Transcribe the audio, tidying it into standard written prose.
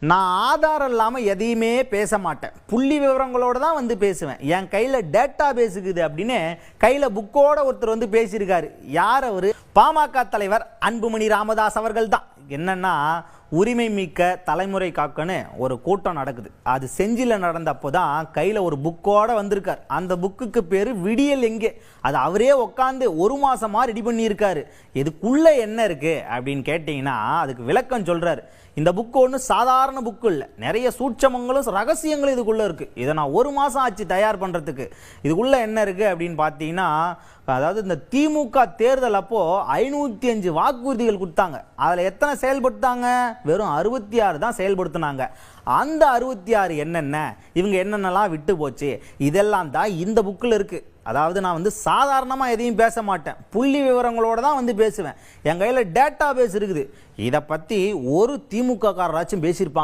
நான் ஆதாரம் இல்லாமல் எதையுமே பேச மாட்டேன். புள்ளி விவரங்களோடு தான் வந்து பேசுவேன். என் கையில் டேட்டா பேஸ் இருக்குது அப்படின்னு கையில் புக்கோட ஒருத்தர் வந்து பேசியிருக்காரு. யார் அவர்? பாமக தலைவர் அன்புமணி ராமதாஸ் அவர்கள் தான். என்னன்னா, உரிமை மிக்க தலைமுறை காக்கன்னு ஒரு கூட்டம் நடக்குது. அது செஞ்சியில் நடந்தப்போ தான் கையில் ஒரு புக்கோட வந்திருக்கார். அந்த புக்குக்கு பேர் விடியல் எங்கே. அது அவரே உட்காந்து ஒரு மாசமாக ரெடி பண்ணியிருக்காரு. இதுக்குள்ளே என்ன இருக்குது அப்படின்னு கேட்டிங்கன்னா அதுக்கு விளக்கம் சொல்கிறாரு. இந்த புக்கு ஒன்றும் சாதாரண புக்கு இல்லை, நிறைய சூட்சமங்களும் ரகசியங்களும் இதுக்குள்ளே இருக்குது. இதை நான் ஒரு மாதம் ஆச்சு தயார் பண்ணுறதுக்கு. இதுக்குள்ளே என்ன இருக்குது அப்படின்னு பார்த்தீங்கன்னா, அதாவது இந்த திமுக தேர்தல் அப்போது 505 வாக்குறுதிகள் கொடுத்தாங்க. அதில் எத்தனை செயல்படுத்தாங்க? வெறும் 66 தான் செயல்படுத்தினாங்க. அந்த 66 என்னென்ன, இவங்க என்னென்னலாம் விட்டு போச்சு, இதெல்லாம் தான் இந்த புக்கில் இருக்குது. அதாவது நான் வந்து சாதாரணமாக எதையும் பேச மாட்டேன், புள்ளி விவரங்களோடு தான் வந்து பேசுவேன். என் கையில் டேட்டா பேஸ் இருக்குது. இதை பற்றி ஒரு திமுக காரராச்சும் பேசியிருப்பாங்க?